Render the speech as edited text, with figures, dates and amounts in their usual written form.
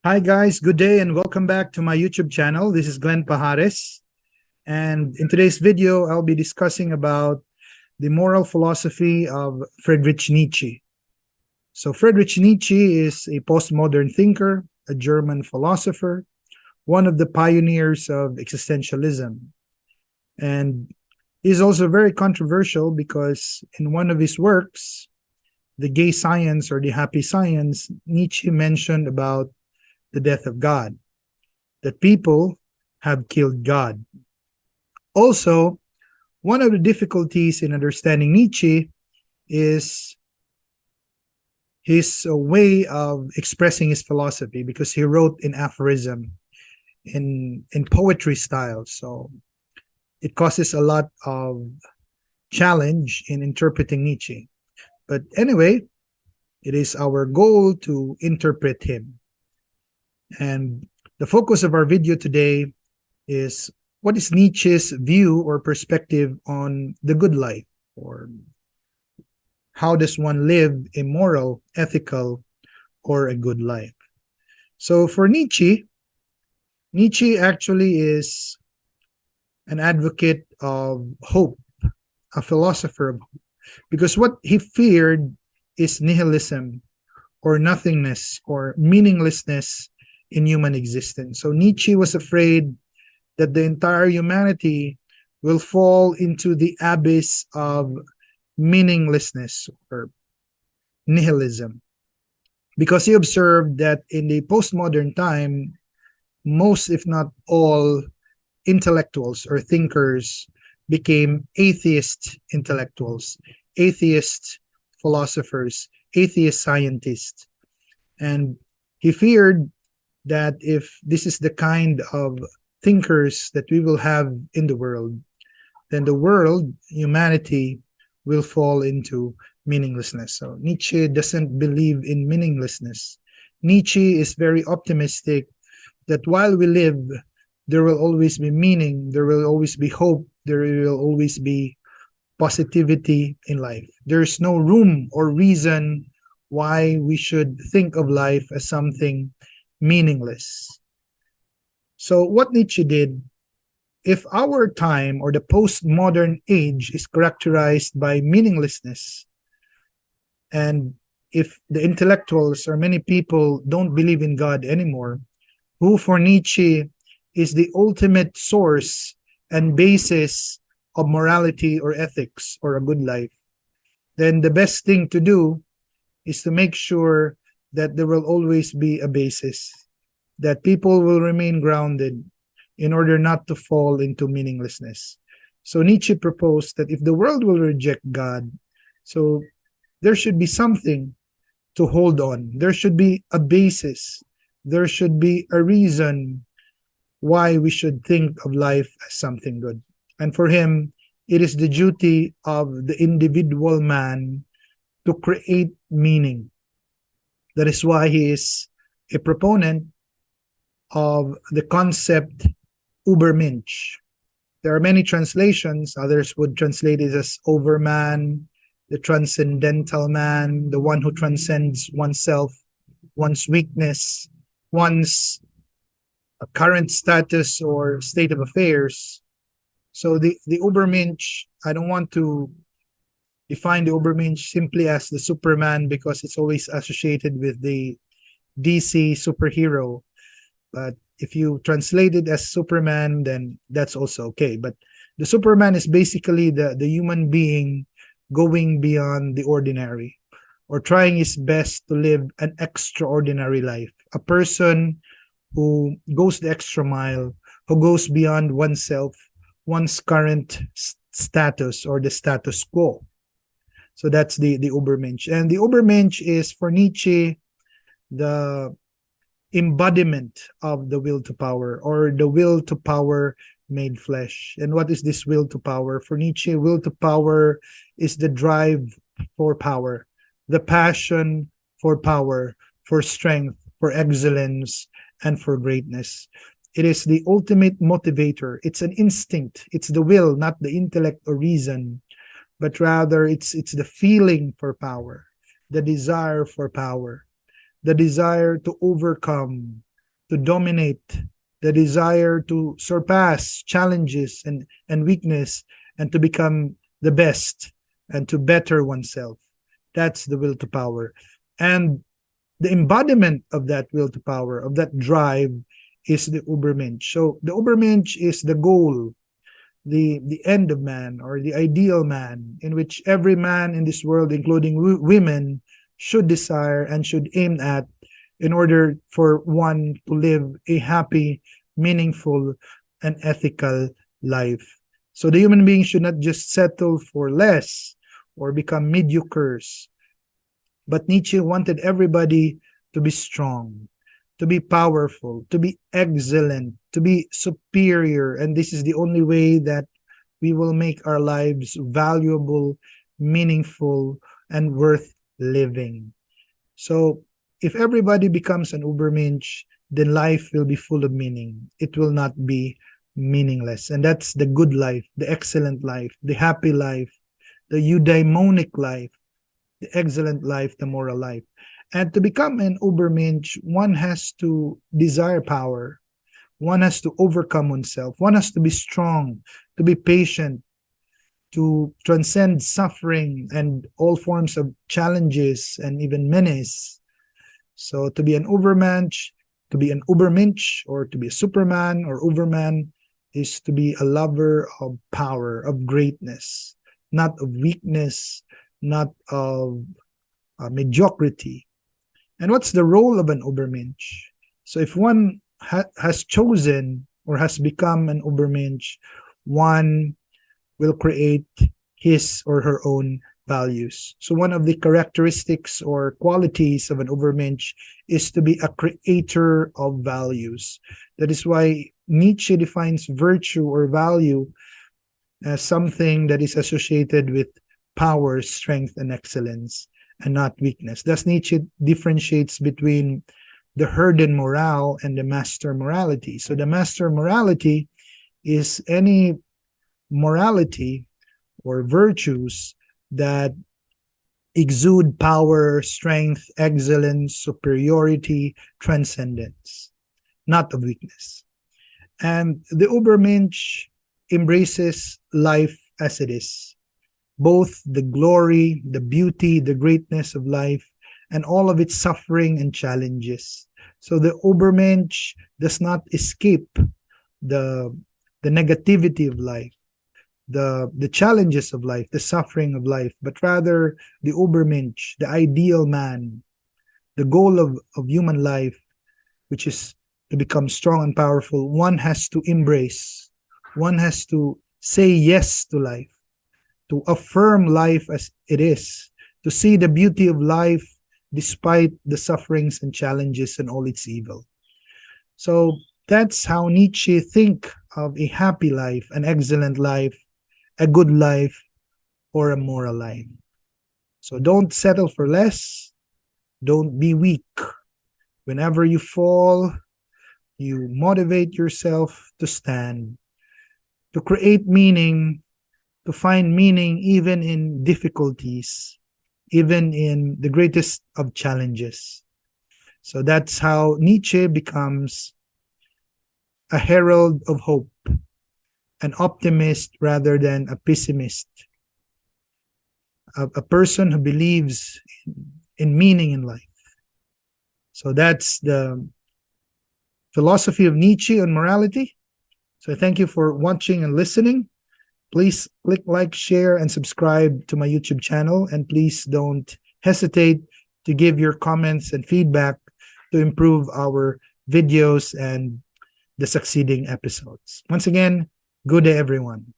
Hi guys, good day and welcome back to my YouTube channel. This is Glenn Pajares, and in today's video I'll be discussing about the moral philosophy of Friedrich Nietzsche. So Friedrich Nietzsche is a postmodern thinker, a German philosopher, one of the pioneers of existentialism. And he's also very controversial because in one of his works, The Gay Science or The Happy Science, Nietzsche mentioned about the death of God, that people have killed God. Also, one of the difficulties in understanding Nietzsche is his way of expressing his philosophy because he wrote in aphorism, in poetry style. So it causes a lot of challenge in interpreting Nietzsche. But anyway, it is our goal to interpret him. And the focus of our video today is what is Nietzsche's view or perspective on the good life, or how does one live a moral, ethical, or a good life? So for Nietzsche, Nietzsche actually is an advocate of hope, a philosopher of hope, because what he feared is nihilism or nothingness or meaninglessness in human existence. So Nietzsche was afraid that the entire humanity will fall into the abyss of meaninglessness or nihilism. Because he observed that in the postmodern time, most, if not all, intellectuals or thinkers became atheist intellectuals, atheist philosophers, atheist scientists. And he feared that if this is the kind of thinkers that we will have in the world, then the world, humanity, will fall into meaninglessness. So Nietzsche doesn't believe in meaninglessness. Nietzsche is very optimistic that while we live, there will always be meaning, there will always be hope, there will always be positivity in life. There's no room or reason why we should think of life as something meaningless. So, what Nietzsche did, if our time or the postmodern age is characterized by meaninglessness, and if the intellectuals or many people don't believe in God anymore, who for Nietzsche is the ultimate source and basis of morality or ethics or a good life, then the best thing to do is to make sure that there will always be a basis, that people will remain grounded in order not to fall into meaninglessness. So Nietzsche proposed that if the world will reject God, so there should be something to hold on. There should be a basis. There should be a reason why we should think of life as something good. And for him, it is the duty of the individual man to create meaning. That is why he is a proponent of the concept Übermensch. There are many translations. Others would translate it as overman, the transcendental man, the one who transcends oneself, one's weakness, one's current status or state of affairs. So the Übermensch, I don't want to define the Übermensch simply as the Superman because it's always associated with the DC superhero. But if you translate it as Superman, then that's also okay. But the Superman is basically the human being going beyond the ordinary or trying his best to live an extraordinary life. A person who goes the extra mile, who goes beyond oneself, one's current status or the status quo. So that's the Übermensch. And the Übermensch is for Nietzsche the embodiment of the will to power or the will to power made flesh. And what is this will to power? For Nietzsche, will to power is the drive for power, the passion for power, for strength, for excellence, and for greatness. It is the ultimate motivator. It's an instinct. It's the will, not the intellect or reason, but rather it's the feeling for power, the desire for power, the desire to overcome to dominate, the desire to surpass challenges and weakness, and to become the best and to better oneself. That's the will to power. And the embodiment of that will to power, of that drive, is the Ubermensch. So the Ubermensch is the goal, the end of man, or the ideal man, in which every man in this world, including women, should desire and should aim at, in order for one to live a happy, meaningful, and ethical life. So the human being should not just settle for less or become mediocres, but Nietzsche wanted everybody to be strong, to be powerful, to be excellent, to be superior. And this is the only way that we will make our lives valuable, meaningful, and worth living. So if everybody becomes an Ubermensch, then life will be full of meaning. It will not be meaningless. And that's the good life, the excellent life, the happy life, the eudaimonic life, the excellent life, the moral life. And to become an Ubermensch, one has to desire power. One has to overcome oneself. One has to be strong, to be patient, to transcend suffering and all forms of challenges and even menace. So to be an Ubermensch, to be an Ubermensch, or to be a Superman or Uberman, is to be a lover of power, of greatness, not of weakness, not of mediocrity. And what's the role of an Ubermensch? So if one has chosen or has become an Ubermensch, one will create his or her own values. So one of the characteristics or qualities of an Ubermensch is to be a creator of values. That is why Nietzsche defines virtue or value as something that is associated with power, strength, and excellence, and not weakness. Thus, Nietzsche differentiates between the Herden morale and the master morality. So the master morality is any morality or virtues that exude power, strength, excellence, superiority, transcendence, not of weakness. And the Ubermensch embraces life as it is, both the glory, the beauty, the greatness of life, and all of its suffering and challenges. So the Ubermensch does not escape the negativity of life, the challenges of life, the suffering of life, but rather the Ubermensch, the ideal man, the goal of human life, which is to become strong and powerful. One has to embrace, one has to say yes to life, to affirm life as it is, to see the beauty of life despite the sufferings and challenges and all its evil. So that's how Nietzsche think of a happy life, an excellent life, a good life, or a moral life. So don't settle for less. Don't be weak. Whenever you fall, you motivate yourself to stand, to create meaning, to find meaning even in difficulties, even in the greatest of challenges. So that's how Nietzsche becomes a herald of hope, an optimist rather than a pessimist, a person who believes in meaning in life. So that's the philosophy of Nietzsche on morality. So thank you for watching and listening. Please click like, share, and subscribe to my YouTube channel. And please don't hesitate to give your comments and feedback to improve our videos and the succeeding episodes. Once again, good day, everyone.